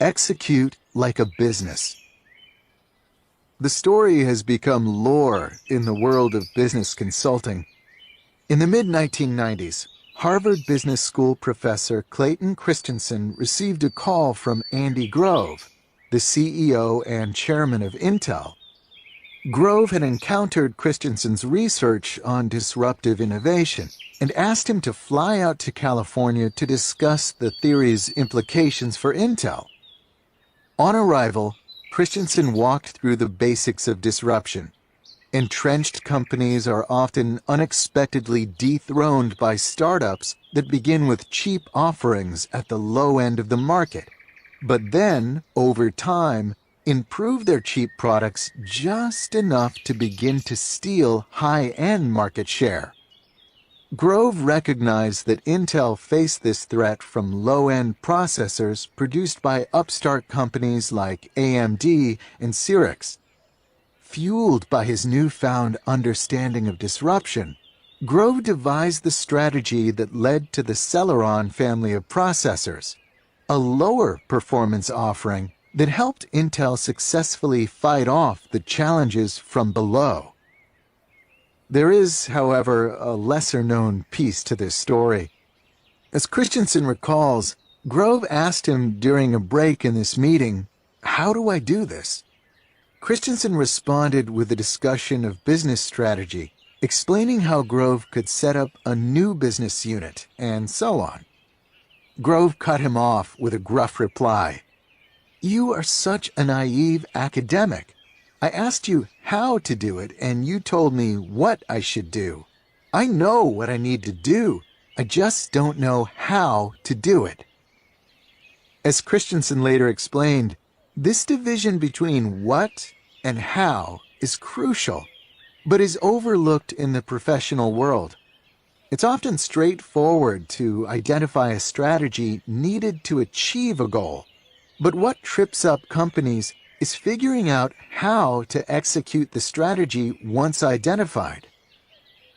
Execute like a business. The story has become lore in the world of business consulting. In the mid-1990s, Harvard Business School professor Clayton Christensen received a call from Andy Grove, the CEO and chairman of Intel. Grove had encountered Christensen's research on disruptive innovation and asked him to fly out to California to discuss the theory's implications for Intel. On arrival, Christensen walked through the basics of disruption. Entrenched companies are often unexpectedly dethroned by startups that begin with cheap offerings at the low end of the market, but then, over time, improve their cheap products just enough to begin to steal high-end market share. Grove recognized that Intel faced this threat from low-end processors produced by upstart companies like AMD and Xerox. Fueled by his newfound understanding of disruption, Grove devised the strategy that led to the Celeron family of processors, a lower performance offering that helped Intel successfully fight off the challenges from below. There is, however, a lesser-known piece to this story. As Christensen recalls, Grove asked him during a break in this meeting, "How do I do this?" Christensen responded with a discussion of business strategy, explaining how Grove could set up a new business unit, and so on. Grove cut him off with a gruff reply. "You are such a naive academic. I asked you how to do it, and you told me what I should do. I know what I need to do. I just don't know how to do it." As Christensen later explained, this division between what and how is crucial, but is overlooked in the professional world. It's often straightforward to identify a strategy needed to achieve a goal, but what trips up companies is figuring out how to execute the strategy once identified.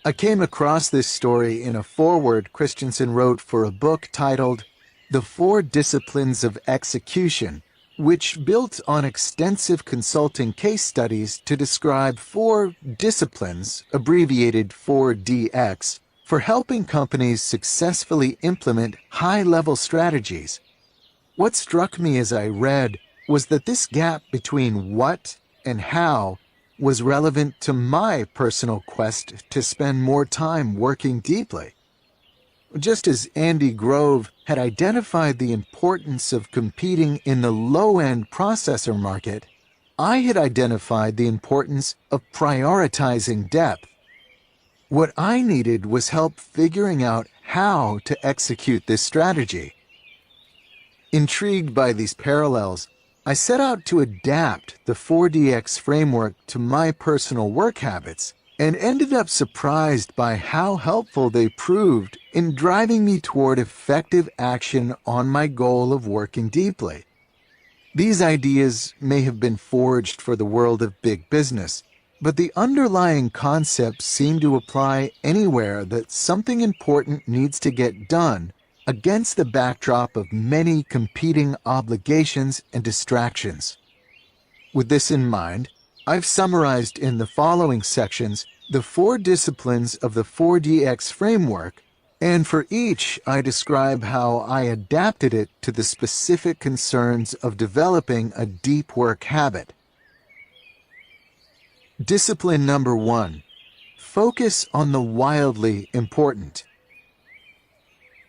I came across this story in a foreword Christensen wrote for a book titled The 4 Disciplines of Execution, which built on extensive consulting case studies to describe 4 disciplines, abbreviated 4DX, for helping companies successfully implement high-level strategies. What struck me as I read was that this gap between what and how was relevant to my personal quest to spend more time working deeply. Just as Andy Grove had identified the importance of competing in the low-end processor market, I had identified the importance of prioritizing depth. What I needed was help figuring out how to execute this strategy. Intrigued by these parallels, I set out to adapt the 4DX framework to my personal work habits and ended up surprised by how helpful they proved in driving me toward effective action on my goal of working deeply. These ideas may have been forged for the world of big business, but the underlying concepts seem to apply anywhere that something important needs to get done against the backdrop of many competing obligations and distractions. With this in mind, I've summarized in the following sections the 4 disciplines of the 4DX framework, and for each I describe how I adapted it to the specific concerns of developing a deep work habit. Discipline number 1. Focus on the wildly important.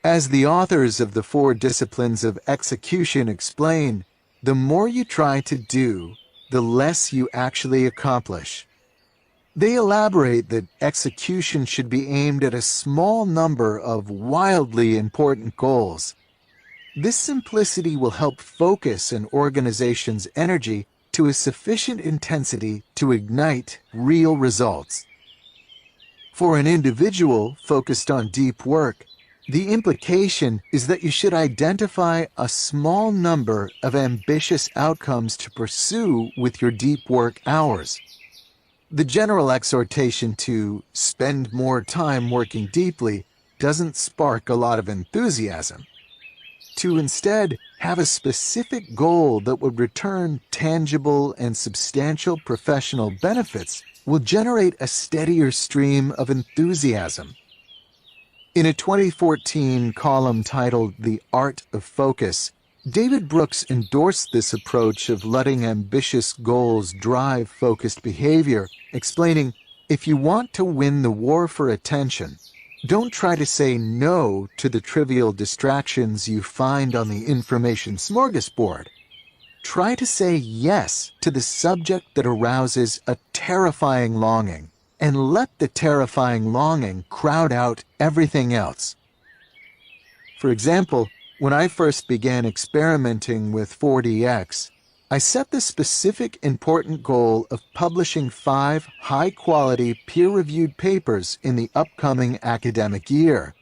As the authors of the 4 disciplines of execution explain, the more you try to do, the less you actually accomplish. They elaborate that execution should be aimed at a small number of wildly important goals. This simplicity will help focus an organization's energy to a sufficient intensity to ignite real results. For an individual focused on deep work, the implication is that you should identify a small number of ambitious outcomes to pursue with your deep work hours. The general exhortation to spend more time working deeply doesn't spark a lot of enthusiasm. To instead have a specific goal that would return tangible and substantial professional benefits will generate a steadier stream of enthusiasm. In a 2014 column titled The Art of Focus, David Brooks endorsed this approach of letting ambitious goals drive focused behavior, explaining, "If you want to win the war for attention, don't try to say no to the trivial distractions you find on the information smorgasbord. Try to say yes to the subject that arouses a terrifying longing, and let the terrifying longing crowd out everything else." For example, when I first began experimenting with 4DX, I set the specific important goal of publishing 5 high-quality peer-reviewed papers in the upcoming academic year.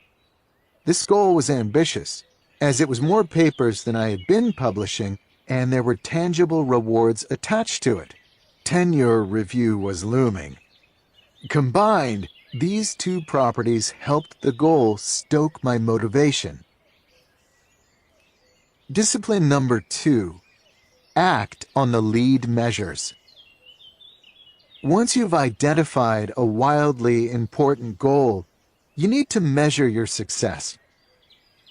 This goal was ambitious, as it was more papers than I had been publishing, and there were tangible rewards attached to it. Tenure review was looming. Combined, these two properties helped the goal stoke my motivation. Discipline number 2. Act on the lead measures. Once you've identified a wildly important goal, you need to measure your success.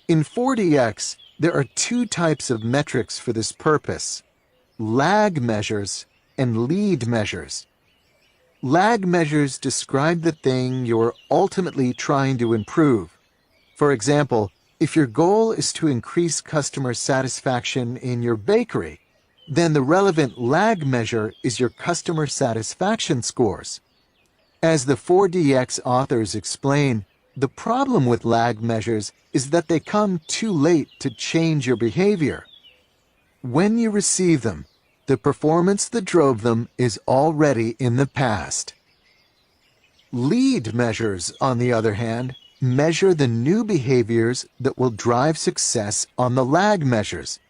In 4DX, there are 2 types of metrics for this purpose: lag measures and lead measures. Lag measures describe the thing you're ultimately trying to improve. For example, if your goal is to increase customer satisfaction in your bakery, then the relevant lag measure is your customer satisfaction scores. As the 4DX authors explain, the problem with lag measures is that they come too late to change your behavior. When you receive them, the performance that drove them is already in the past. Lead measures, on the other hand, measure the new behaviors that will drive success on the lag measures.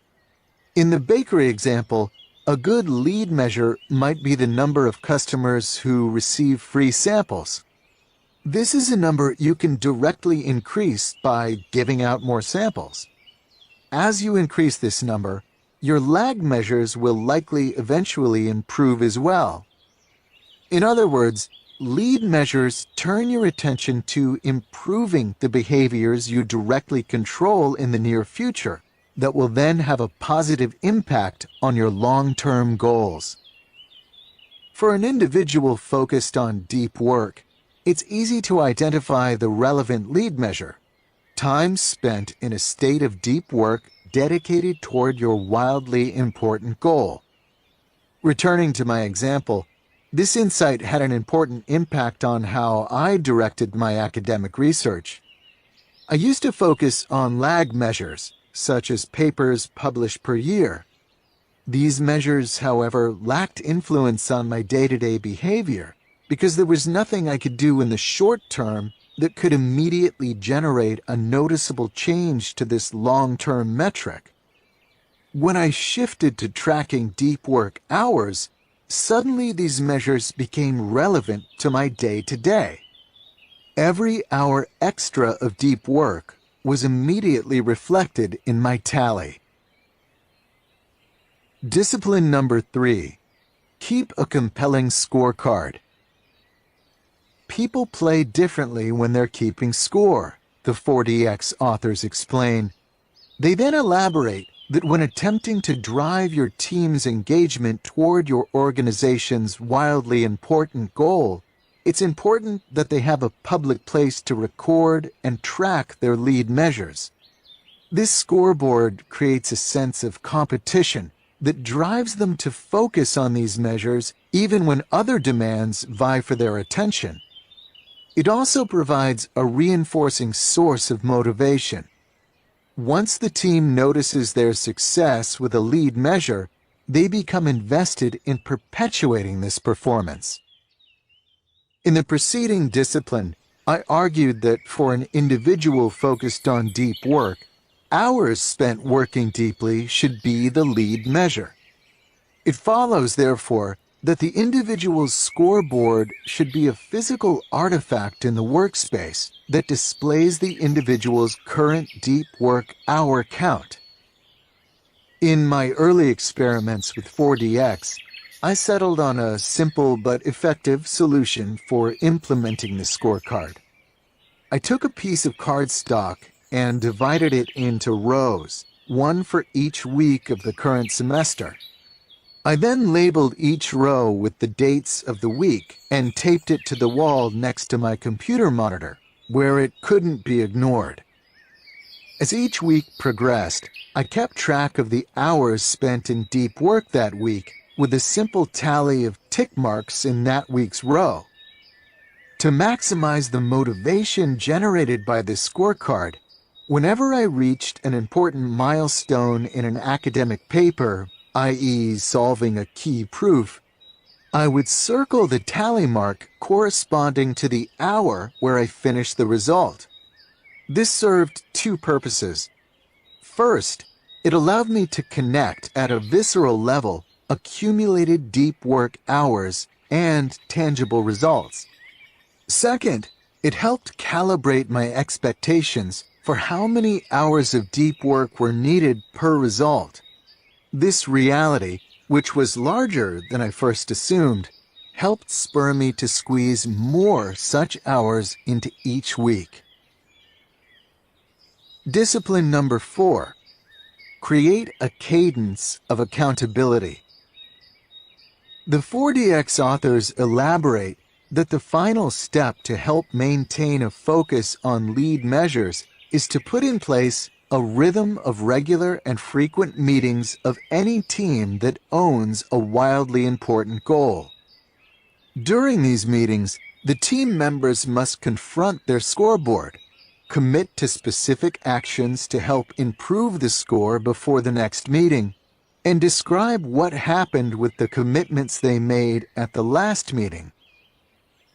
In the bakery example, a good lead measure might be the number of customers who receive free samples. This is a number you can directly increase by giving out more samples. As you increase this number, your lag measures will likely eventually improve as well. In other words, lead measures turn your attention to improving the behaviors you directly control in the near future that will then have a positive impact on your long-term goals. For an individual focused on deep work, it's easy to identify the relevant lead measure: time spent in a state of deep work dedicated toward your wildly important goal. Returning to my example, this insight had an important impact on how I directed my academic research. I used to focus on lag measures, such as papers published per year. These measures, however, lacked influence on my day-to-day behavior because there was nothing I could do in the short term that could immediately generate a noticeable change to this long-term metric. When I shifted to tracking deep work hours, suddenly these measures became relevant to my day-to-day. Every hour extra of deep work was immediately reflected in my tally. Discipline number 3. Keep a compelling scorecard. People play differently when they're keeping score, the 4DX authors explain. They then elaborate that when attempting to drive your team's engagement toward your organization's wildly important goal, it's important that they have a public place to record and track their lead measures. This scoreboard creates a sense of competition that drives them to focus on these measures even when other demands vie for their attention. It also provides a reinforcing source of motivation. Once the team notices their success with a lead measure, they become invested in perpetuating this performance. In the preceding discipline, I argued that for an individual focused on deep work, hours spent working deeply should be the lead measure. It follows, therefore, that the individual's scoreboard should be a physical artifact in the workspace that displays the individual's current deep work hour count. In my early experiments with 4DX, I settled on a simple but effective solution for implementing the scorecard. I took a piece of cardstock and divided it into rows, one for each week of the current semester. I then labeled each row with the dates of the week and taped it to the wall next to my computer monitor, where it couldn't be ignored. As each week progressed, I kept track of the hours spent in deep work that week with a simple tally of tick marks in that week's row. To maximize the motivation generated by this scorecard, whenever I reached an important milestone in an academic paper, i.e. solving a key proof, I would circle the tally mark corresponding to the hour where I finished the result. This served two purposes. First, it allowed me to connect at a visceral level accumulated deep work hours and tangible results. Second, it helped calibrate my expectations for how many hours of deep work were needed per result. This reality, which was larger than I first assumed, helped spur me to squeeze more such hours into each week. Discipline number 4. Create a cadence of accountability. The 4DX authors elaborate that the final step to help maintain a focus on lead measures is to put in place a rhythm of regular and frequent meetings of any team that owns a wildly important goal. During these meetings, the team members must confront their scoreboard, commit to specific actions to help improve the score before the next meeting, and describe what happened with the commitments they made at the last meeting.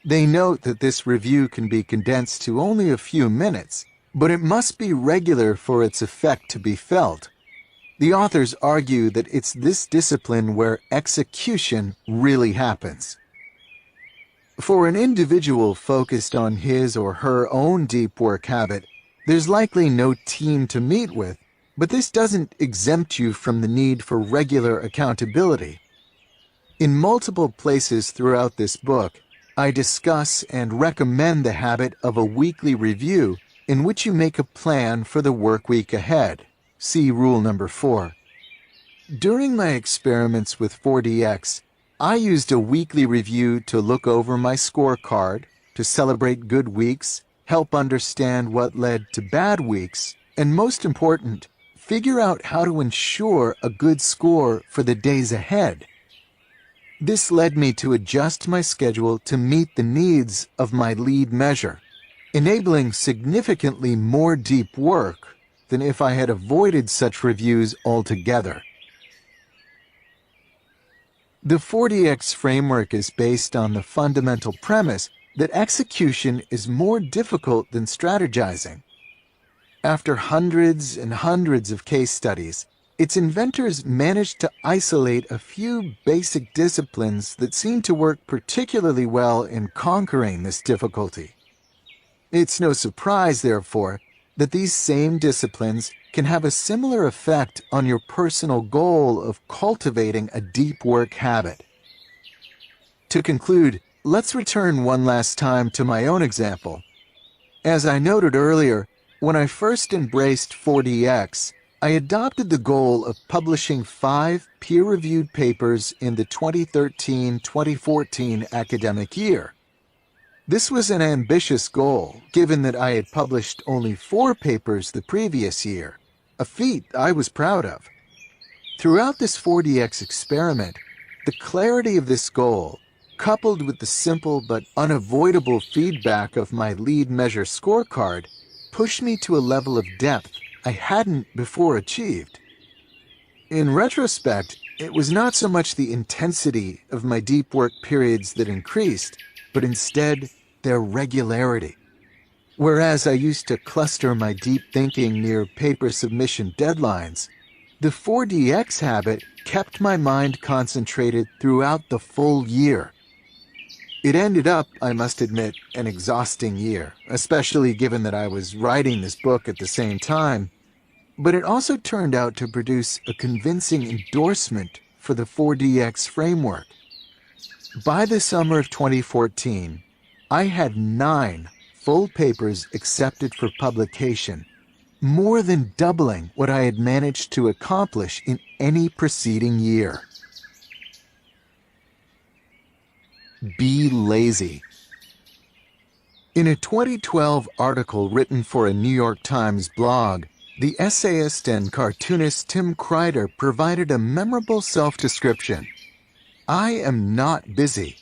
They note that this review can be condensed to only a few minutes, but it must be regular for its effect to be felt. The authors argue that it's this discipline where execution really happens. For an individual focused on his or her own deep work habit, there's likely no team to meet with, but this doesn't exempt you from the need for regular accountability. In multiple places throughout this book, I discuss and recommend the habit of a weekly review in which you make a plan for the work week ahead. See rule number 4. During my experiments with 4DX, I used a weekly review to look over my scorecard, to celebrate good weeks, help understand what led to bad weeks, and most important, figure out how to ensure a good score for the days ahead. This led me to adjust my schedule to meet the needs of my lead measure, enabling significantly more deep work than if I had avoided such reviews altogether. The 4DX framework is based on the fundamental premise that execution is more difficult than strategizing. After hundreds and hundreds of case studies, its inventors managed to isolate a few basic disciplines that seem to work particularly well in conquering this difficulty. It's no surprise, therefore, that these same disciplines can have a similar effect on your personal goal of cultivating a deep work habit. To conclude, let's return one last time to my own example. As I noted earlier, when I first embraced 4DX, I adopted the goal of publishing 5 peer-reviewed papers in the 2013-2014 academic year. This was an ambitious goal, given that I had published only 4 papers the previous year, a feat I was proud of. Throughout this 4DX experiment, the clarity of this goal, coupled with the simple but unavoidable feedback of my lead measure scorecard, pushed me to a level of depth I hadn't before achieved. In retrospect, it was not so much the intensity of my deep work periods that increased, but instead their regularity. Whereas I used to cluster my deep thinking near paper submission deadlines, the 4DX habit kept my mind concentrated throughout the full year. It ended up, I must admit, an exhausting year, especially given that I was writing this book at the same time. but it also turned out to produce a convincing endorsement for the 4DX framework. By the summer of 2014, I had 9 full papers accepted for publication, more than doubling what I had managed to accomplish in any preceding year. Be lazy. In a 2012 article written for a New York Times blog, the essayist and cartoonist Tim Kreider provided a memorable self-description. "I am not busy.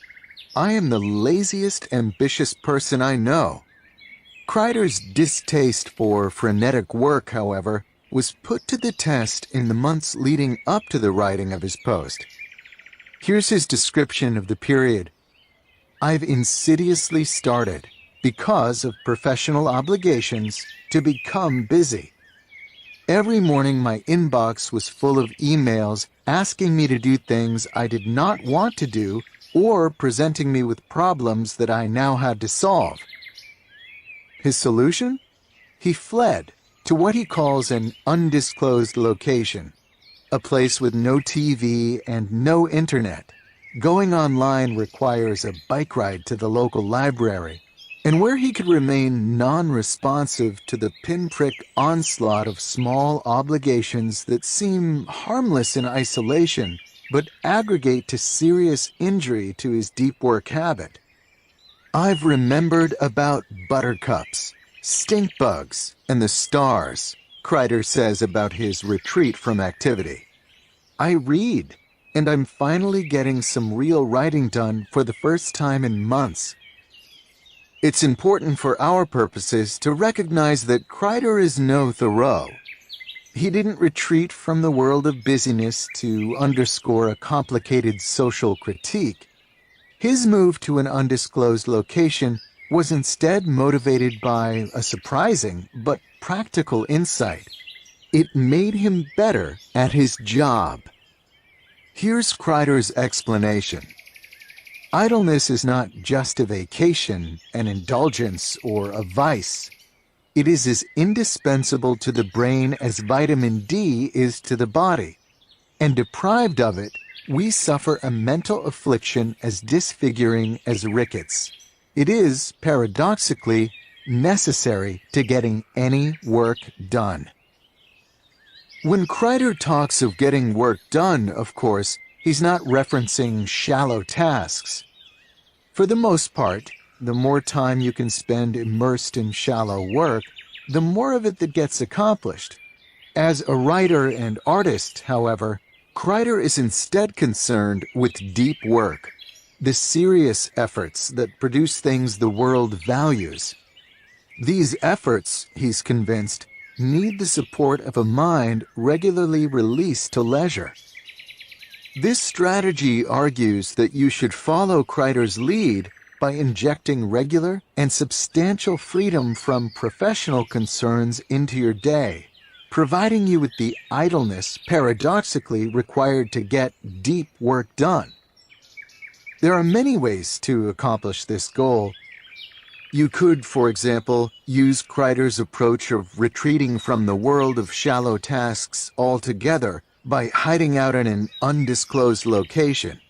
I am the laziest ambitious person I know." Kreider's distaste for frenetic work, however, was put to the test in the months leading up to the writing of his post. Here's his description of the period. "I've insidiously started, because of professional obligations, to become busy. Every morning my inbox was full of emails asking me to do things I did not want to do or presenting me with problems that I now had to solve." His solution? He fled to what he calls an undisclosed location, a place with no TV and no internet. Going online requires a bike ride to the local library, and where he could remain non-responsive to the pinprick onslaught of small obligations that seem harmless in isolation, but aggregate to serious injury to his deep work habit. "I've remembered about buttercups, stink bugs, and the stars," Kreider says about his retreat from activity. "I read, and I'm finally getting some real writing done for the first time in months." It's important for our purposes to recognize that Kreider is no Thoreau. He didn't retreat from the world of busyness to underscore a complicated social critique. His move to an undisclosed location was instead motivated by a surprising but practical insight. It made him better at his job. Here's Kreider's explanation. "Idleness is not just a vacation, an indulgence, or a vice. It is as indispensable to the brain as vitamin D is to the body, and deprived of it, we suffer a mental affliction as disfiguring as rickets. It is, paradoxically, necessary to getting any work done." When Kreider talks of getting work done, of course, he's not referencing shallow tasks. For the most part, the more time you can spend immersed in shallow work, the more of it that gets accomplished. As a writer and artist, however, Kreider is instead concerned with deep work, the serious efforts that produce things the world values. These efforts, he's convinced, need the support of a mind regularly released to leisure. This strategy argues that you should follow Kreider's lead by injecting regular and substantial freedom from professional concerns into your day, providing you with the idleness paradoxically required to get deep work done. There are many ways to accomplish this goal. You could, for example, use Kreider's approach of retreating from the world of shallow tasks altogether by hiding out in an undisclosed location.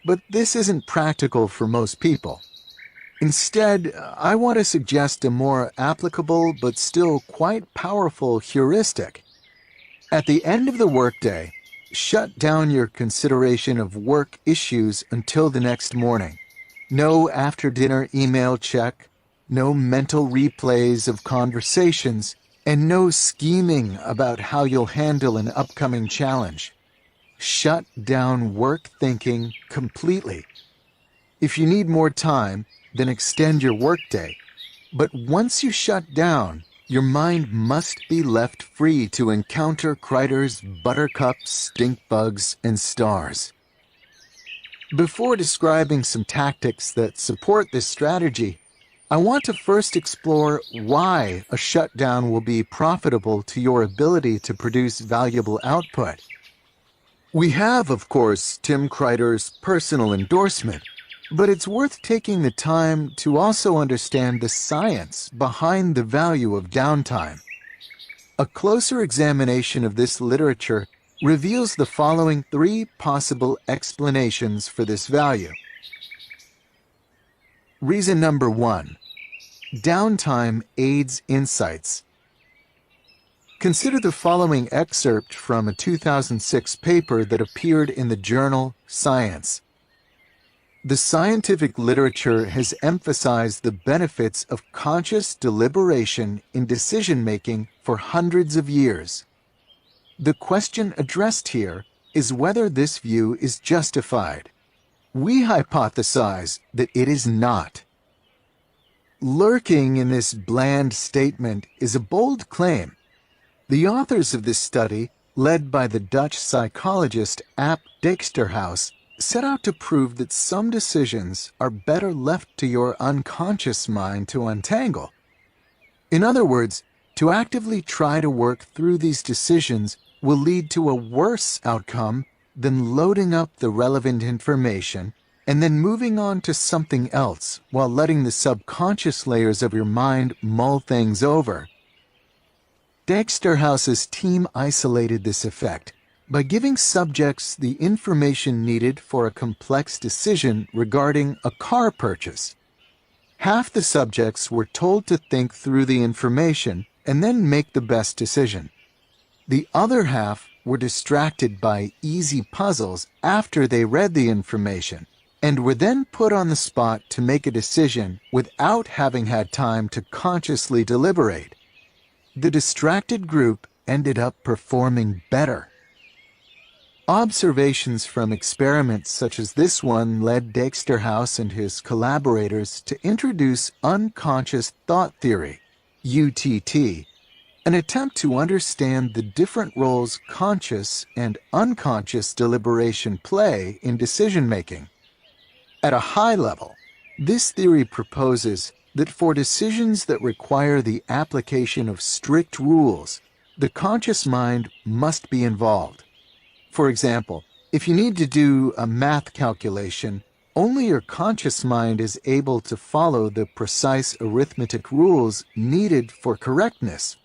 But this isn't practical for most people. Instead, I want to suggest a more applicable but still quite powerful heuristic. At the end of the workday, shut down your consideration of work issues until the next morning. No after-dinner email check, no mental replays of conversations, and no scheming about how you'll handle an upcoming challenge. Shut down work thinking completely. If you need more time, then extend your workday. But once you shut down, your mind must be left free to encounter Kreider's buttercups, stink bugs, and stars. Before describing some tactics that support this strategy, I want to first explore why a shutdown will be profitable to your ability to produce valuable output. We have, of course, Tim Kreider's personal endorsement, but it's worth taking the time to also understand the science behind the value of downtime. A closer examination of this literature reveals the following three possible explanations for this value. Reason number 1. Downtime aids insights. Consider the following excerpt from a 2006 paper that appeared in the journal Science. The scientific literature has emphasized the benefits of conscious deliberation in decision-making for hundreds of years. The question addressed here is whether this view is justified. We hypothesize that it is not. Lurking in this bland statement is a bold claim. The authors of this study, led by the Dutch psychologist Aap Dijksterhuis, set out to prove that some decisions are better left to your unconscious mind to untangle. In other words, to actively try to work through these decisions will lead to a worse outcome than loading up the relevant information and then moving on to something else while letting the subconscious layers of your mind mull things over. Dijksterhuis's team isolated this effect by giving subjects the information needed for a complex decision regarding a car purchase. Half the subjects were told to think through the information and then make the best decision. The other half were distracted by easy puzzles after they read the information and were then put on the spot to make a decision without having had time to consciously deliberate. The distracted group ended up performing better. Observations from experiments such as this one led Dijksterhuis and his collaborators to introduce unconscious thought theory, UTT, an attempt to understand the different roles conscious and unconscious deliberation play in decision-making. At a high level, this theory proposes that for decisions that require the application of strict rules, the conscious mind must be involved. For example, if you need to do a math calculation, only your conscious mind is able to follow the precise arithmetic rules needed for correctness.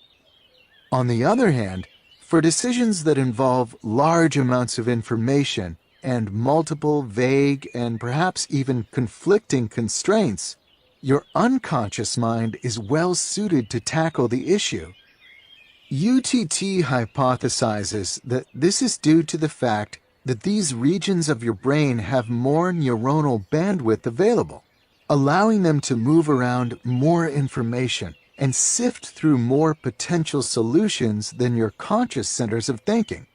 On the other hand, for decisions that involve large amounts of information and multiple vague and perhaps even conflicting constraints, your unconscious mind is well suited to tackle the issue. UTT hypothesizes that this is due to the fact that these regions of your brain have more neuronal bandwidth available, allowing them to move around more information and sift through more potential solutions than your conscious centers of thinking.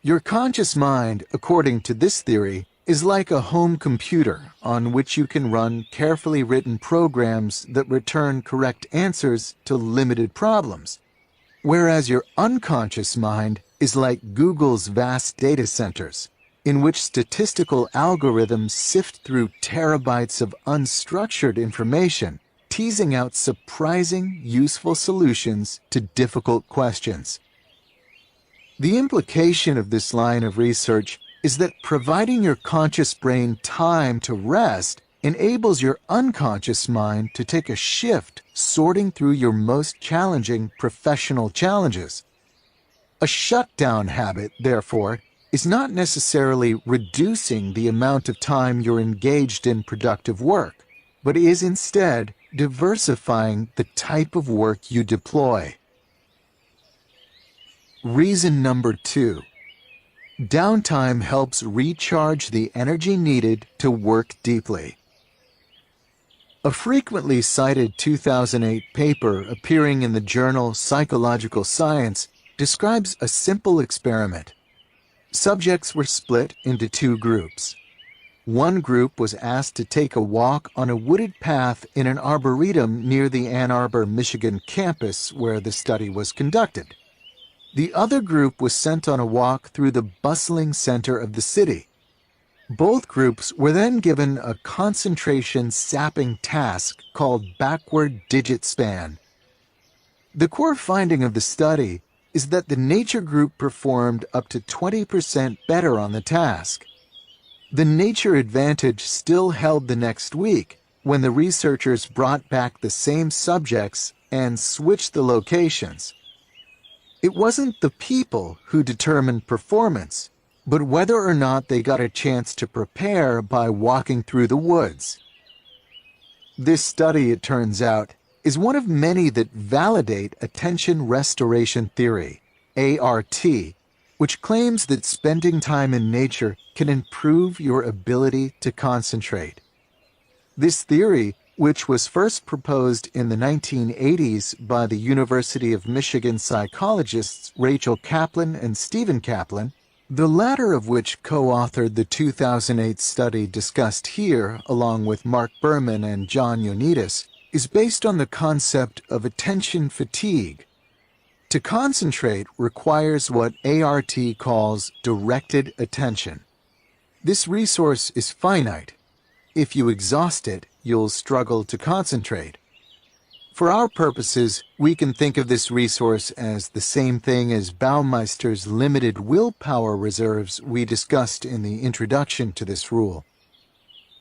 Your conscious mind, according to this theory, is like a home computer on which you can run carefully written programs that return correct answers to limited problems, whereas your unconscious mind is like Google's vast data centers, in which statistical algorithms sift through terabytes of unstructured information, teasing out surprising, useful solutions to difficult questions. The implication of this line of research is that providing your conscious brain time to rest enables your unconscious mind to take a shift sorting through your most challenging professional challenges. A shutdown habit, therefore, is not necessarily reducing the amount of time you're engaged in productive work, but is instead diversifying the type of work you deploy. Reason number 2. Downtime helps recharge the energy needed to work deeply. A frequently cited 2008 paper appearing in the journal Psychological Science describes a simple experiment. Subjects were split into two groups. One group was asked to take a walk on a wooded path in an arboretum near the Ann Arbor, Michigan campus where the study was conducted. The other group was sent on a walk through the bustling center of the city. Both groups were then given a concentration-sapping task called backward digit span. The core finding of the study is that the nature group performed up to 20% better on the task. The nature advantage still held the next week when the researchers brought back the same subjects and switched the locations. It wasn't the people who determined performance, but whether or not they got a chance to prepare by walking through the woods. This study, it turns out, is one of many that validate attention restoration theory, ART, which claims that spending time in nature can improve your ability to concentrate. This theory, which was first proposed in the 1980s by the University of Michigan psychologists Rachel Kaplan and Stephen Kaplan, the latter of which co-authored the 2008 study discussed here along with Mark Berman and John Ioannidis, is based on the concept of attention fatigue. To concentrate requires what ART calls directed attention. This resource is finite. If you exhaust it, you'll struggle to concentrate. For our purposes, we can think of this resource as the same thing as Baumeister's limited willpower reserves we discussed in the introduction to this rule.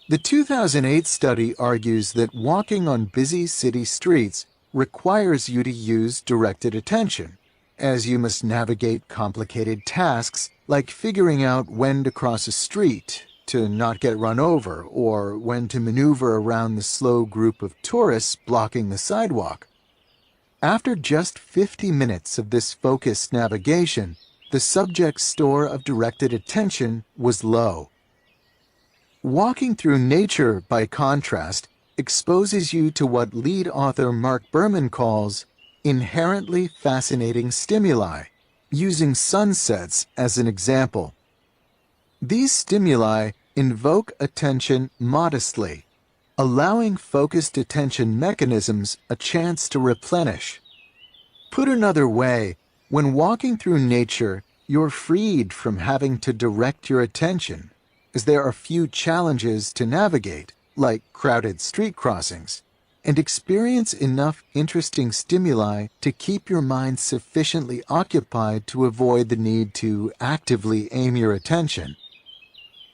The 2008 study argues that walking on busy city streets requires you to use directed attention, as you must navigate complicated tasks like figuring out when to cross a street to not get run over, or when to maneuver around the slow group of tourists blocking the sidewalk. After just 50 minutes of this focused navigation, the subject's store of directed attention was low. Walking through nature, by contrast, exposes you to what lead author Mark Berman calls inherently fascinating stimuli, using sunsets as an example. These stimuli invoke attention modestly, allowing focused attention mechanisms a chance to replenish. Put another way, when walking through nature, you're freed from having to direct your attention, as there are few challenges to navigate, like crowded street crossings, and experience enough interesting stimuli to keep your mind sufficiently occupied to avoid the need to actively aim your attention.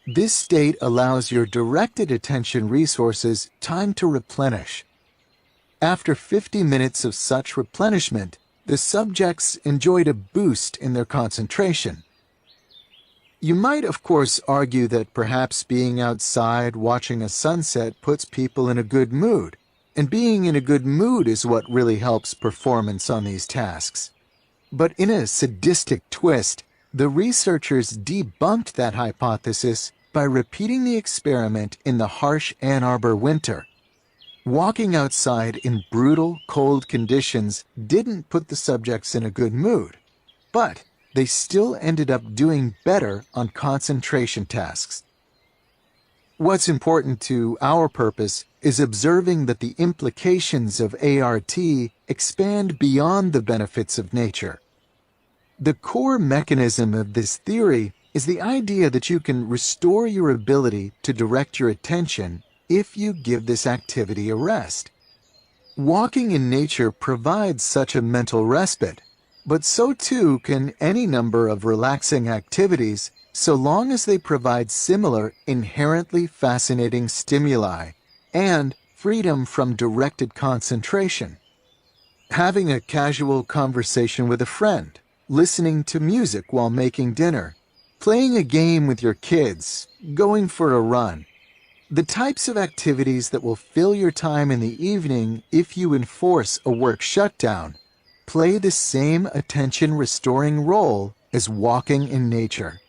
This state allows your directed attention resources time to replenish. After 50 minutes of such replenishment, the subjects enjoyed a boost in their concentration. You might, of course, argue that perhaps being outside watching a sunset puts people in a good mood, and being in a good mood is what really helps performance on these tasks. But in a sadistic twist, the researchers debunked that hypothesis by repeating the experiment in the harsh Ann Arbor winter. Walking outside in brutal, cold conditions didn't put the subjects in a good mood, but they still ended up doing better on concentration tasks. What's important to our purpose is observing that the implications of ART expand beyond the benefits of nature. The core mechanism of this theory is the idea that you can restore your ability to direct your attention if you give this activity a rest. Walking in nature provides such a mental respite, but so too can any number of relaxing activities, so long as they provide similar, inherently fascinating stimuli and freedom from directed concentration. Having a casual conversation with a friend, listening to music while making dinner, playing a game with your kids, going for a run. The types of activities that will fill your time in the evening if you enforce a work shutdown play the same attention-restoring role as walking in nature.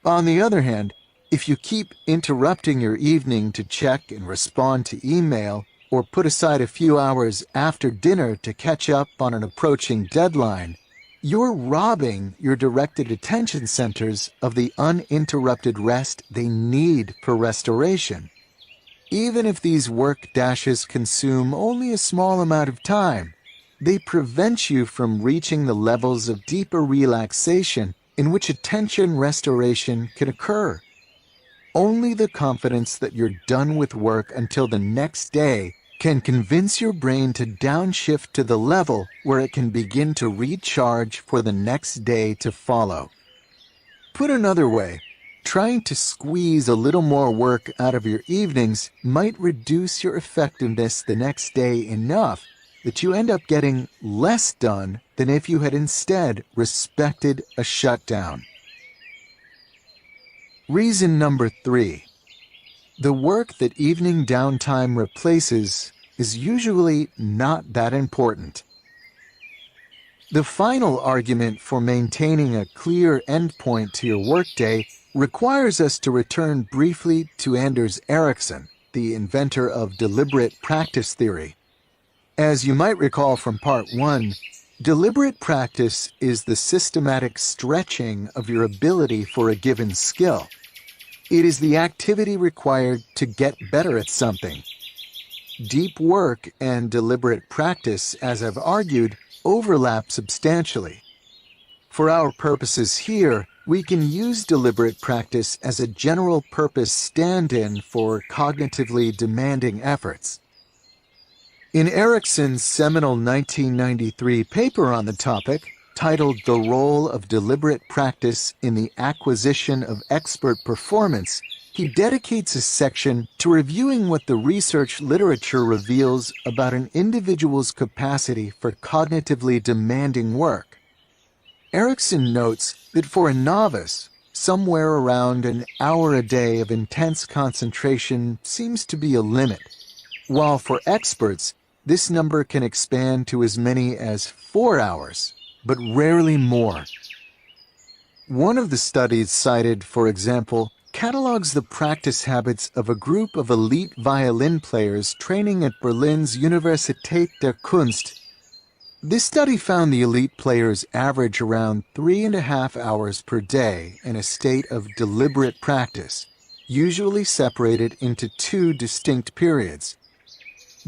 On the other hand, if you keep interrupting your evening to check and respond to email, or put aside a few hours after dinner to catch up on an approaching deadline, you're robbing your directed attention centers of the uninterrupted rest they need for restoration. Even if these work dashes consume only a small amount of time, they prevent you from reaching the levels of deeper relaxation in which attention restoration can occur. Only the confidence that you're done with work until the next day can convince your brain to downshift to the level where it can begin to recharge for the next day to follow. Put another way, trying to squeeze a little more work out of your evenings might reduce your effectiveness the next day enough that you end up getting less done than if you had instead respected a shutdown. Reason number 3. The work that evening downtime replaces is usually not that important. The final argument for maintaining a clear endpoint to your workday requires us to return briefly to Anders Ericsson, the inventor of deliberate practice theory. As you might recall from Part 1, deliberate practice is the systematic stretching of your ability for a given skill. It is the activity required to get better at something. Deep work and deliberate practice, as I've argued, overlap substantially. For our purposes here, we can use deliberate practice as a general-purpose stand-in for cognitively demanding efforts. In Ericsson's seminal 1993 paper on the topic, titled The Role of Deliberate Practice in the Acquisition of Expert Performance, he dedicates a section to reviewing what the research literature reveals about an individual's capacity for cognitively demanding work. Ericsson notes that for a novice, somewhere around an hour a day of intense concentration seems to be a limit, while for experts, this number can expand to as many as 4 hours, but rarely more. One of the studies cited, for example, catalogs the practice habits of a group of elite violin players training at Berlin's Universität der Kunst. This study found the elite players average around 3.5 hours per day in a state of deliberate practice, usually separated into 2 distinct periods.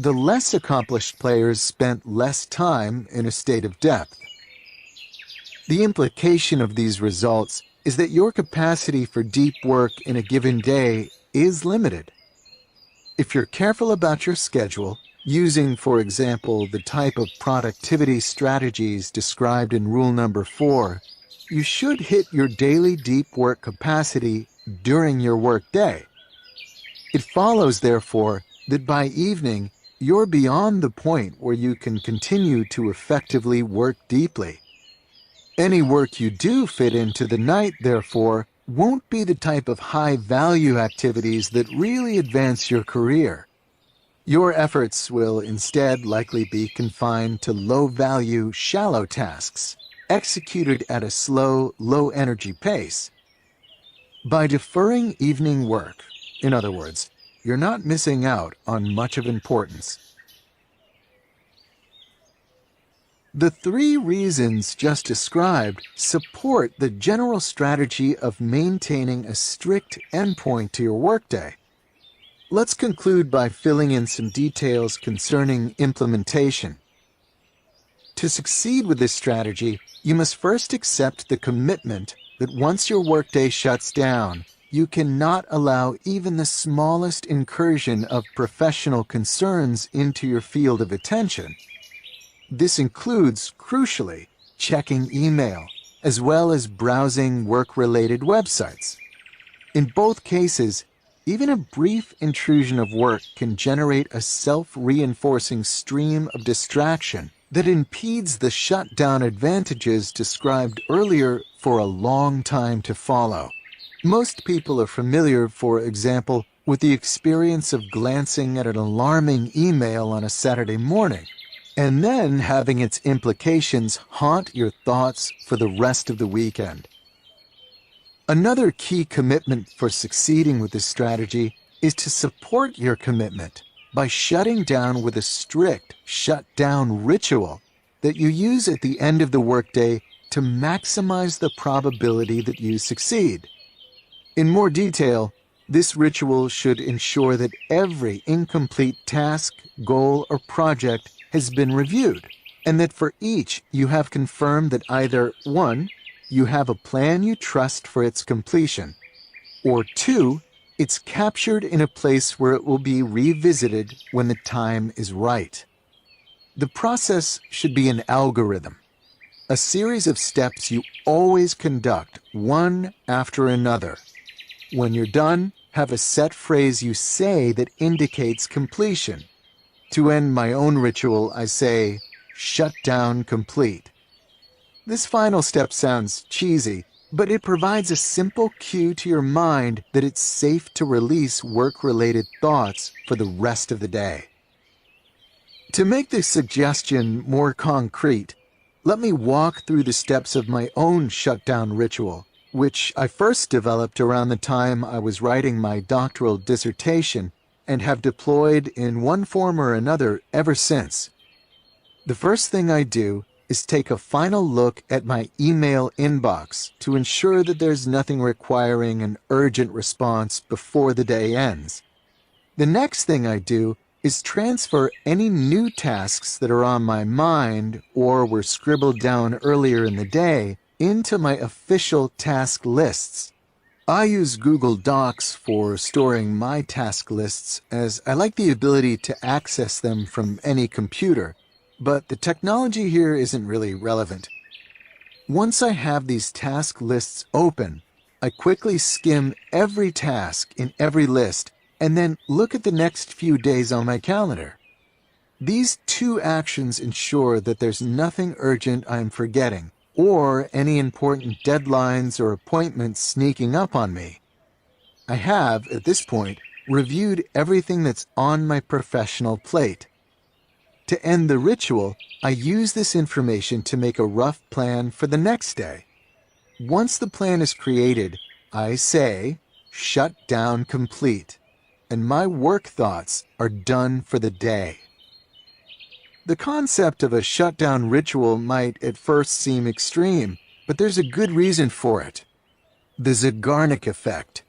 The less accomplished players spent less time in a state of depth. The implication of these results is that your capacity for deep work in a given day is limited. If you're careful about your schedule, using, for example, the type of productivity strategies described in rule number 4, you should hit your daily deep work capacity during your workday. It follows, therefore, that by evening, you're beyond the point where you can continue to effectively work deeply. Any work you do fit into the night, therefore, won't be the type of high-value activities that really advance your career. Your efforts will instead likely be confined to low-value, shallow tasks, executed at a slow, low-energy pace. By deferring evening work, in other words, you're not missing out on much of importance. The 3 reasons just described support the general strategy of maintaining a strict endpoint to your workday. Let's conclude by filling in some details concerning implementation. To succeed with this strategy, you must first accept the commitment that once your workday shuts down, you cannot allow even the smallest incursion of professional concerns into your field of attention. This includes, crucially, checking email, as well as browsing work-related websites. In both cases, even a brief intrusion of work can generate a self-reinforcing stream of distraction that impedes the shutdown advantages described earlier for a long time to follow. Most people are familiar, for example, with the experience of glancing at an alarming email on a Saturday morning, and then having its implications haunt your thoughts for the rest of the weekend. Another key commitment for succeeding with this strategy is to support your commitment by shutting down with a strict shutdown ritual that you use at the end of the workday to maximize the probability that you succeed. In more detail, this ritual should ensure that every incomplete task, goal, or project has been reviewed, and that for each you have confirmed that either 1. You have a plan you trust for its completion, or 2. It's captured in a place where it will be revisited when the time is right. The process should be an algorithm, a series of steps you always conduct one after another. When you're done, have a set phrase you say that indicates completion. To end my own ritual, I say, shut down complete. This final step sounds cheesy, but it provides a simple cue to your mind that it's safe to release work-related thoughts for the rest of the day. To make this suggestion more concrete, let me walk through the steps of my own shutdown ritual, which I first developed around the time I was writing my doctoral dissertation and have deployed in one form or another ever since. The first thing I do is take a final look at my email inbox to ensure that there's nothing requiring an urgent response before the day ends. The next thing I do is transfer any new tasks that are on my mind or were scribbled down earlier in the day into my official task lists. I use Google Docs for storing my task lists as I like the ability to access them from any computer, but the technology here isn't really relevant. Once I have these task lists open, I quickly skim every task in every list and then look at the next few days on my calendar. These two actions ensure that there's nothing urgent I'm forgetting, or any important deadlines or appointments sneaking up on me. I have, at this point, reviewed everything that's on my professional plate. To end the ritual, I use this information to make a rough plan for the next day. Once the plan is created, I say, shut down complete, and my work thoughts are done for the day. The concept of a shutdown ritual might at first seem extreme, but there's a good reason for it. The Zeigarnik effect.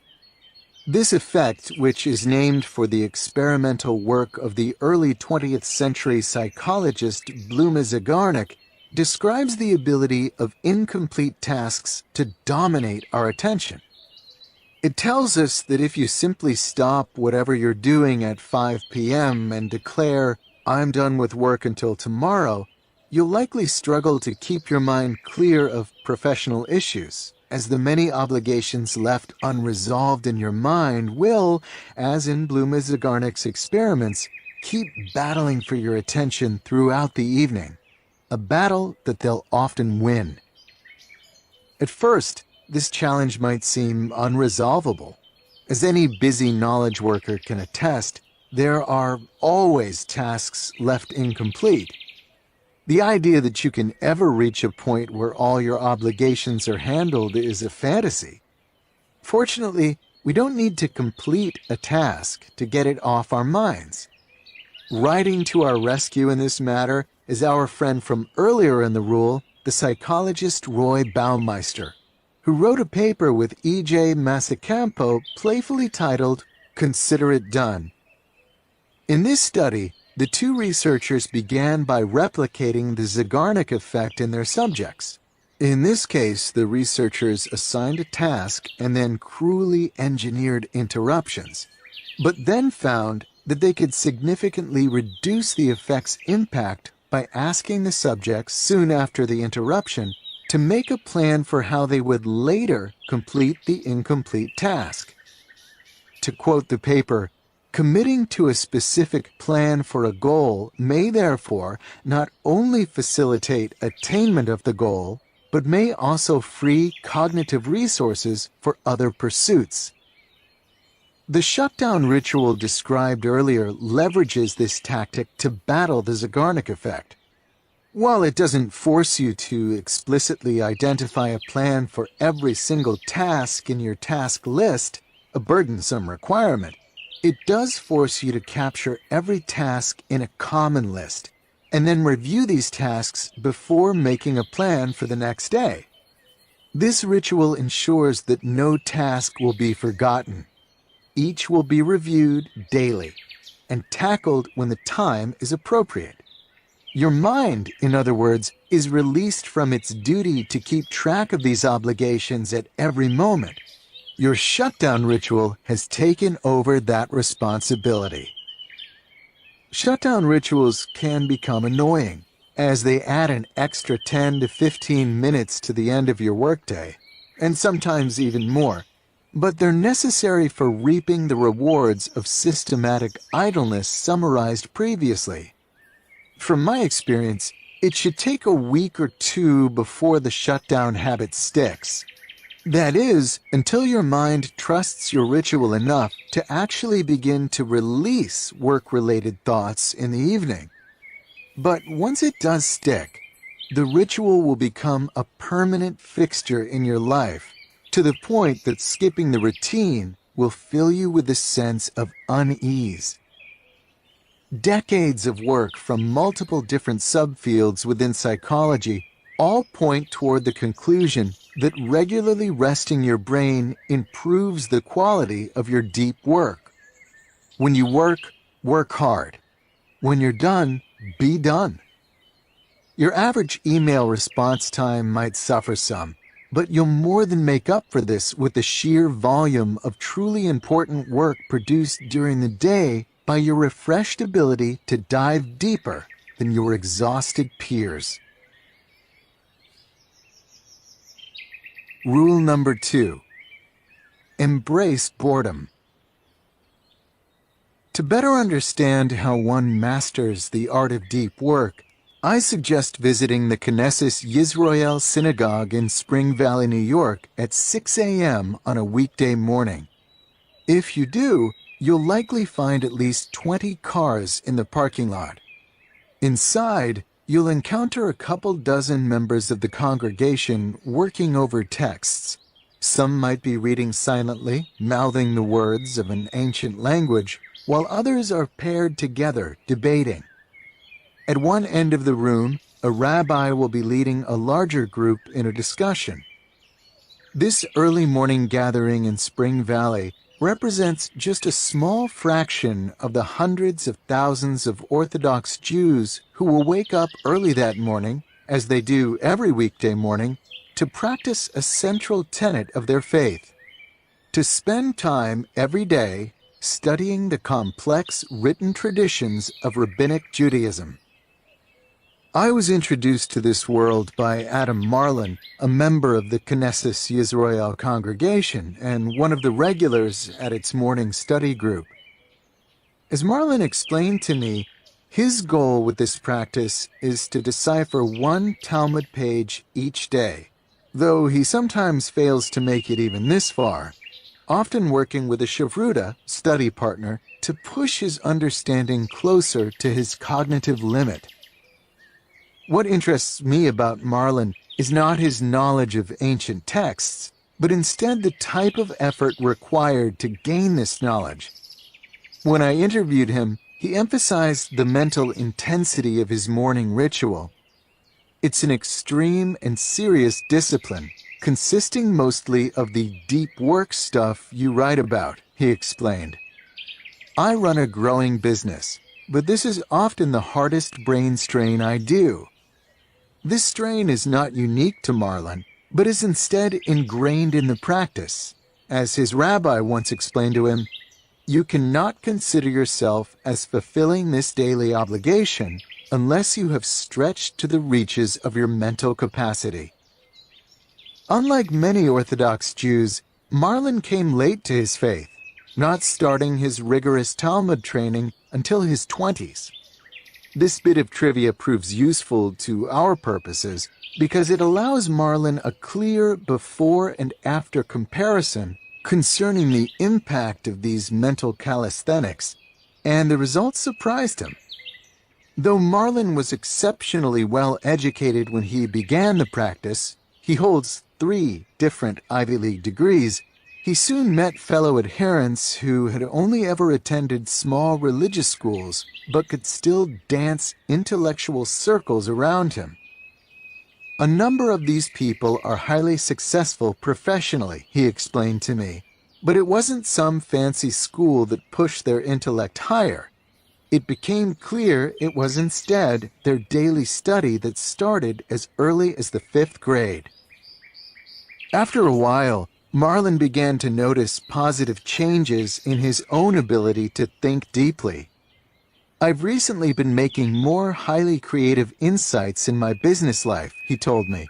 This effect, which is named for the experimental work of the early 20th century psychologist Bluma Zeigarnik, describes the ability of incomplete tasks to dominate our attention. It tells us that if you simply stop whatever you're doing at 5 p.m. and declare, "I'm done with work until tomorrow," you'll likely struggle to keep your mind clear of professional issues, as the many obligations left unresolved in your mind will, as in Bluma Zeigarnik's experiments, keep battling for your attention throughout the evening, a battle that they'll often win. At first, this challenge might seem unresolvable. As any busy knowledge worker can attest, there are always tasks left incomplete. The idea that you can ever reach a point where all your obligations are handled is a fantasy. Fortunately, we don't need to complete a task to get it off our minds. Riding to our rescue in this matter is our friend from earlier in the rule, the psychologist Roy Baumeister, who wrote a paper with E.J. Masacampo playfully titled, "Consider It Done." In this study, the two researchers began by replicating the Zeigarnik effect in their subjects. In this case, the researchers assigned a task and then cruelly engineered interruptions, but then found that they could significantly reduce the effect's impact by asking the subjects soon after the interruption to make a plan for how they would later complete the incomplete task. To quote the paper, "Committing to a specific plan for a goal may therefore not only facilitate attainment of the goal, but may also free cognitive resources for other pursuits." The shutdown ritual described earlier leverages this tactic to battle the Zeigarnik effect. While it doesn't force you to explicitly identify a plan for every single task in your task list, a burdensome requirement, it does force you to capture every task in a common list, and then review these tasks before making a plan for the next day. This ritual ensures that no task will be forgotten. Each will be reviewed daily and tackled when the time is appropriate. Your mind, in other words, is released from its duty to keep track of these obligations at every moment. Your shutdown ritual has taken over that responsibility. Shutdown rituals can become annoying, as they add an extra 10 to 15 minutes to the end of your workday, and sometimes even more. but they're necessary for reaping the rewards of systematic idleness summarized previously. From my experience, it should take a week or two before the shutdown habit sticks. That is, until your mind trusts your ritual enough to actually begin to release work-related thoughts in the evening. But once it does stick, the ritual will become a permanent fixture in your life, to the point that skipping the routine will fill you with a sense of unease. Decades of work from multiple different subfields within psychology all point toward the conclusion that regularly resting your brain improves the quality of your deep work. When you work, work hard. When you're done, be done. Your average email response time might suffer some, but you'll more than make up for this with the sheer volume of truly important work produced during the day by your refreshed ability to dive deeper than your exhausted peers. Rule number 2. Embrace boredom. To better understand how one masters the art of deep work, I suggest visiting the Knesset Yisrael Synagogue in Spring Valley, New York at 6 a.m. on a weekday morning. If you do, you'll likely find at least 20 cars in the parking lot. Inside, you'll encounter a couple dozen members of the congregation working over texts. Some might be reading silently, mouthing the words of an ancient language, while others are paired together, debating. At one end of the room, a rabbi will be leading a larger group in a discussion. This early morning gathering in Spring Valley represents just a small fraction of the hundreds of thousands of Orthodox Jews who will wake up early that morning, as they do every weekday morning, to practice a central tenet of their faith: to spend time every day studying the complex written traditions of Rabbinic Judaism. I was introduced to this world by Adam Marlin, a member of the Knesset Yisrael congregation and one of the regulars at its morning study group. As Marlin explained to me, his goal with this practice is to decipher one Talmud page each day, though he sometimes fails to make it even this far, often working with a shavruta, study partner, to push his understanding closer to his cognitive limit. What interests me about Marlin is not his knowledge of ancient texts, but instead the type of effort required to gain this knowledge. When I interviewed him, he emphasized the mental intensity of his morning ritual. It's an extreme and serious discipline, consisting mostly of the deep work stuff you write about, he explained. I run a growing business, but this is often the hardest brain strain I do. This strain is not unique to Marlin, but is instead ingrained in the practice. As his rabbi once explained to him, you cannot consider yourself as fulfilling this daily obligation unless you have stretched to the reaches of your mental capacity. Unlike many Orthodox Jews, Marlin came late to his faith, not starting his rigorous Talmud training until his 20s. This bit of trivia proves useful to our purposes because it allows Marlin a clear before and after comparison concerning the impact of these mental calisthenics, and the results surprised him. Though Marlin was exceptionally well educated when he began the practice, he holds 3 different Ivy League degrees, he soon met fellow adherents who had only ever attended small religious schools but could still dance intellectual circles around him. A number of these people are highly successful professionally, he explained to me, but it wasn't some fancy school that pushed their intellect higher. It became clear it was instead their daily study that started as early as the 5th grade. After a while, Marlin began to notice positive changes in his own ability to think deeply. I've recently been making more highly creative insights in my business life, he told me.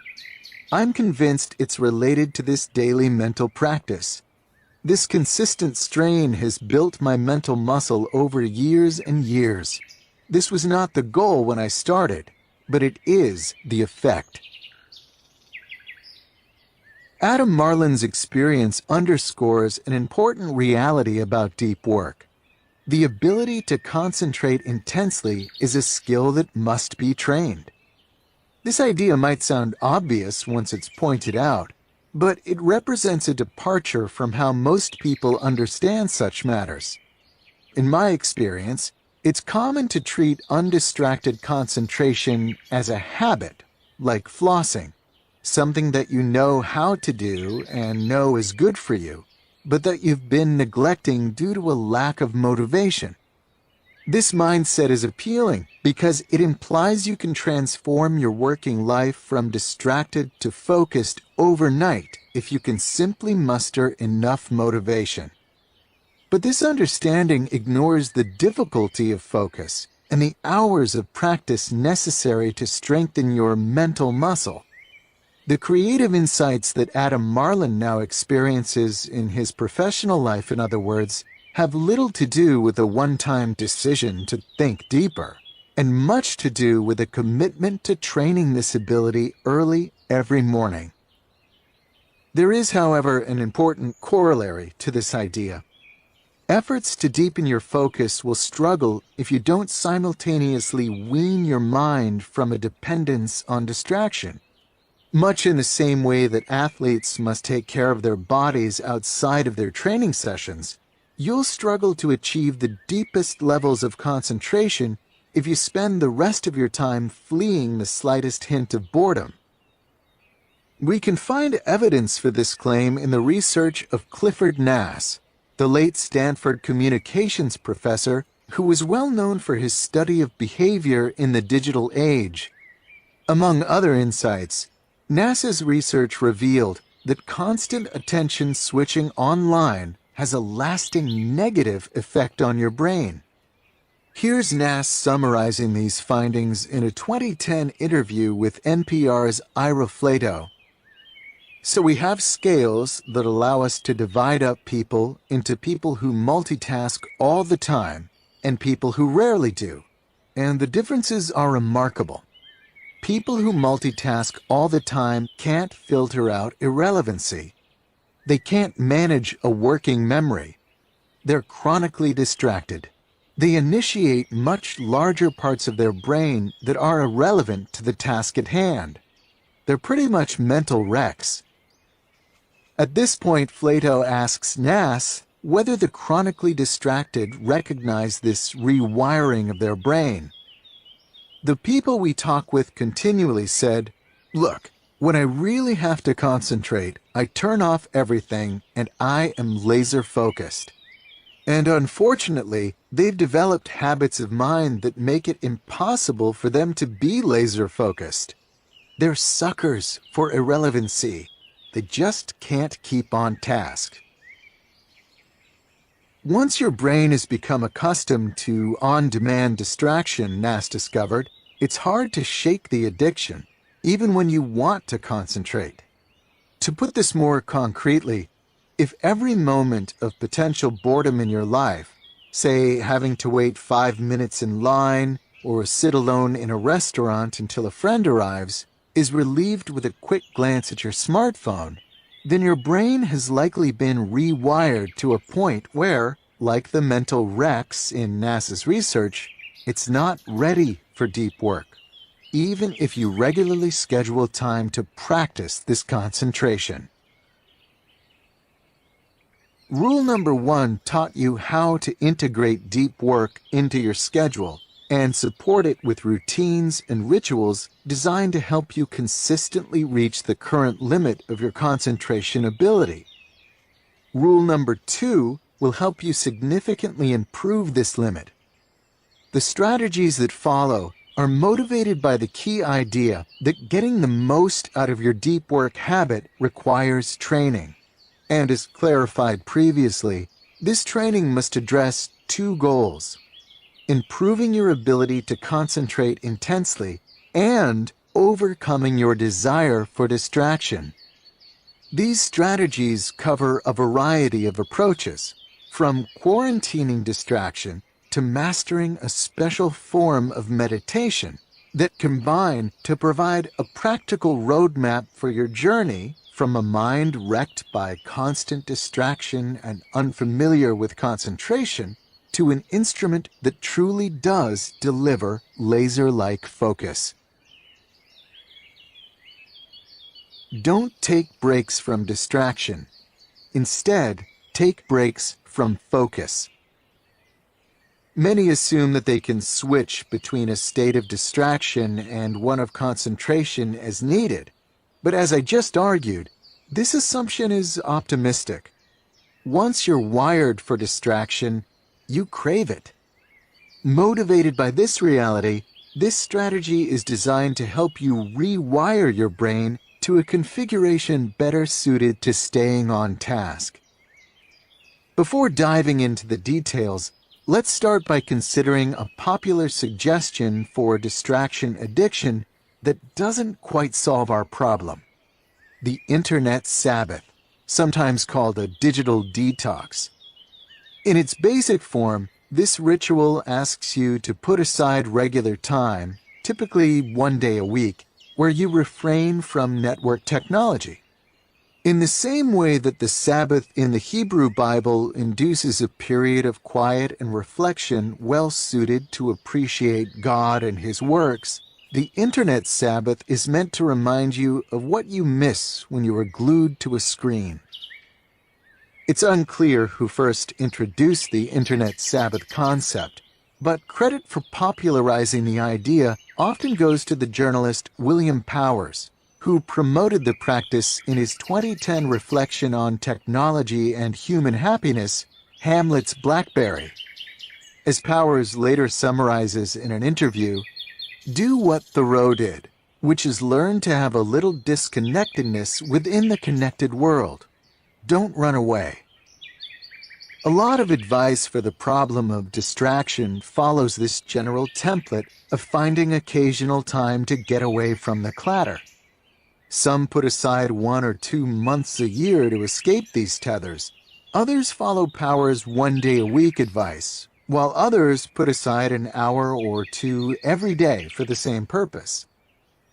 I'm convinced it's related to this daily mental practice. This consistent strain has built my mental muscle over years and years. This was not the goal when I started, but it is the effect. Adam Marlin's experience underscores an important reality about deep work. The ability to concentrate intensely is a skill that must be trained. This idea might sound obvious once it's pointed out, but it represents a departure from how most people understand such matters. In my experience, it's common to treat undistracted concentration as a habit, like flossing, something that you know how to do and know is good for you, but that you've been neglecting due to a lack of motivation. This mindset is appealing because it implies you can transform your working life from distracted to focused overnight if you can simply muster enough motivation. But this understanding ignores the difficulty of focus and the hours of practice necessary to strengthen your mental muscle. The creative insights that Adam Marlin now experiences in his professional life, in other words, have little to do with a one-time decision to think deeper, and much to do with a commitment to training this ability early every morning. There is, however, an important corollary to this idea. Efforts to deepen your focus will struggle if you don't simultaneously wean your mind from a dependence on distraction. Much in the same way that athletes must take care of their bodies outside of their training sessions, you'll struggle to achieve the deepest levels of concentration if you spend the rest of your time fleeing the slightest hint of boredom. We can find evidence for this claim in the research of Clifford Nass, the late Stanford communications professor who was well known for his study of behavior in the digital age. Among other insights, Nass's research revealed that constant attention switching online has a lasting negative effect on your brain. Here's Nass summarizing these findings in a 2010 interview with NPR's Ira Flatow. So we have scales that allow us to divide up people into people who multitask all the time and people who rarely do, and the differences are remarkable. People who multitask all the time can't filter out irrelevancy. They can't manage a working memory. They're chronically distracted. They initiate much larger parts of their brain that are irrelevant to the task at hand. They're pretty much mental wrecks. At this point, Flatow asks Nass whether the chronically distracted recognize this rewiring of their brain. The people we talk with continually said, "Look, when I really have to concentrate, I turn off everything and I am laser focused." And unfortunately, they've developed habits of mind that make it impossible for them to be laser focused. They're suckers for irrelevancy. They just can't keep on task. Once your brain has become accustomed to on-demand distraction, Nass discovered, it's hard to shake the addiction, even when you want to concentrate. To put this more concretely, if every moment of potential boredom in your life, say having to wait 5 minutes in line or sit alone in a restaurant until a friend arrives, is relieved with a quick glance at your smartphone, then your brain has likely been rewired to a point where, like the mental wrecks in Nass's research, it's not ready for deep work, even if you regularly schedule time to practice this concentration. Rule number 1 taught you how to integrate deep work into your schedule and support it with routines and rituals designed to help you consistently reach the current limit of your concentration ability. Rule number 2 will help you significantly improve this limit. The strategies that follow are motivated by the key idea that getting the most out of your deep work habit requires training. And as clarified previously, this training must address 2 goals: improving your ability to concentrate intensely and overcoming your desire for distraction. These strategies cover a variety of approaches, from quarantining distraction to mastering a special form of meditation that combine to provide a practical roadmap for your journey from a mind wrecked by constant distraction and unfamiliar with concentration to an instrument that truly does deliver laser-like focus. Don't take breaks from distraction. Instead, take breaks from focus. Many assume that they can switch between a state of distraction and one of concentration as needed, but as I just argued, this assumption is optimistic. Once you're wired for distraction, you crave it. Motivated by this reality, this strategy is designed to help you rewire your brain to a configuration better suited to staying on task. Before diving into the details, let's start by considering a popular suggestion for distraction addiction that doesn't quite solve our problem: the Internet Sabbath, sometimes called a digital detox. In its basic form, this ritual asks you to put aside regular time, typically 1 day a week, where you refrain from network technology. In the same way that the Sabbath in the Hebrew Bible induces a period of quiet and reflection well suited to appreciate God and His works, the Internet Sabbath is meant to remind you of what you miss when you are glued to a screen. It's unclear who first introduced the Internet Sabbath concept, but credit for popularizing the idea often goes to the journalist William Powers, who promoted the practice in his 2010 reflection on technology and human happiness, Hamlet's Blackberry. As Powers later summarizes in an interview, "Do what Thoreau did, which is learn to have a little disconnectedness within the connected world. Don't run away." A lot of advice for the problem of distraction follows this general template of finding occasional time to get away from the clatter. Some put aside 1 or 2 months a year to escape these tethers. Others follow Powers' 1 day a week advice, while others put aside an hour or 2 every day for the same purpose.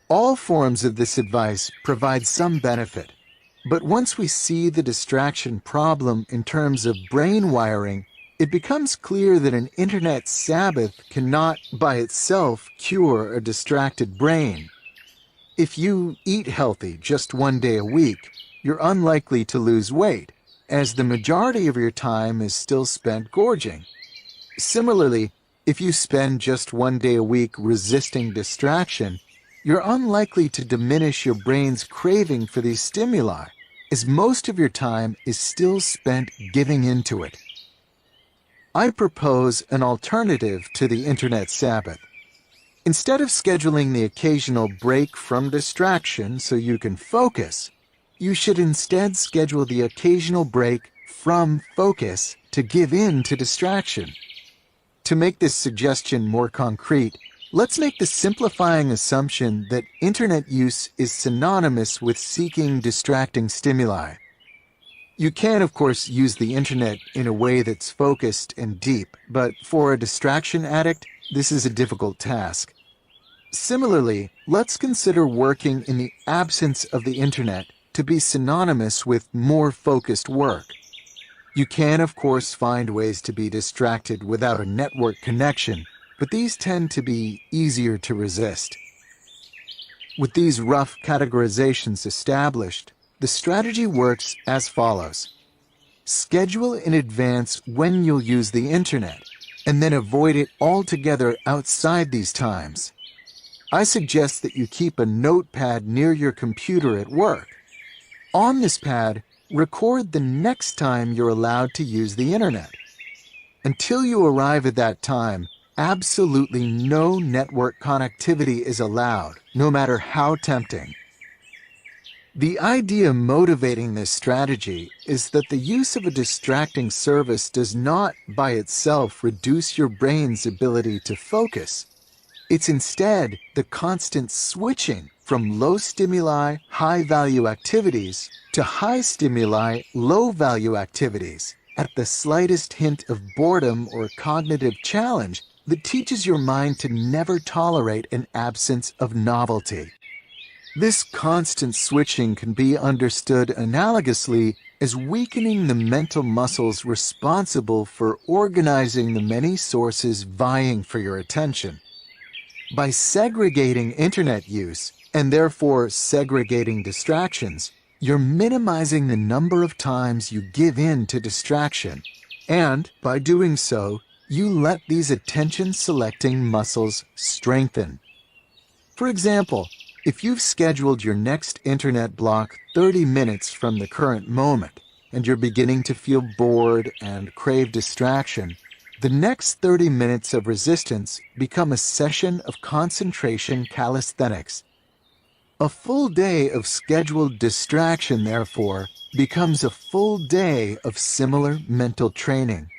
All forms of this advice provide some benefit, but once we see the distraction problem in terms of brain wiring, it becomes clear that an Internet Sabbath cannot by itself cure a distracted brain. If you eat healthy just 1 day a week, you're unlikely to lose weight, as the majority of your time is still spent gorging. Similarly, if you spend just 1 day a week resisting distraction, you're unlikely to diminish your brain's craving for these stimuli, as most of your time is still spent giving into it. I propose an alternative to the Internet Sabbath. Instead of scheduling the occasional break from distraction so you can focus, you should instead schedule the occasional break from focus to give in to distraction. To make this suggestion more concrete, let's make the simplifying assumption that Internet use is synonymous with seeking distracting stimuli. You can, of course, use the Internet in a way that's focused and deep, but for a distraction addict, this is a difficult task. Similarly, let's consider working in the absence of the Internet to be synonymous with more focused work. You can, of course, find ways to be distracted without a network connection, but these tend to be easier to resist. With these rough categorizations established, the strategy works as follows. Schedule in advance when you'll use the Internet, and then avoid it altogether outside these times. I suggest that you keep a notepad near your computer at work. On this pad, record the next time you're allowed to use the Internet. Until you arrive at that time, absolutely no network connectivity is allowed, no matter how tempting. The idea motivating this strategy is that the use of a distracting service does not by itself reduce your brain's ability to focus. It's instead the constant switching from low stimuli, high-value activities to high stimuli, low-value activities at the slightest hint of boredom or cognitive challenge that teaches your mind to never tolerate an absence of novelty. This constant switching can be understood analogously as weakening the mental muscles responsible for organizing the many sources vying for your attention. By segregating internet use, and therefore segregating distractions, you're minimizing the number of times you give in to distraction, and by doing so, you let these attention-selecting muscles strengthen. For example, if you've scheduled your next internet block 30 minutes from the current moment, and you're beginning to feel bored and crave distraction, the next 30 minutes of resistance become a session of concentration calisthenics. A full day of scheduled distraction, therefore, becomes a full day of similar mental training.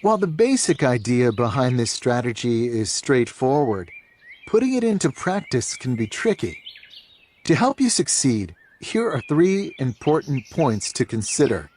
While the basic idea behind this strategy is straightforward, putting it into practice can be tricky. To help you succeed, here are 3 important points to consider.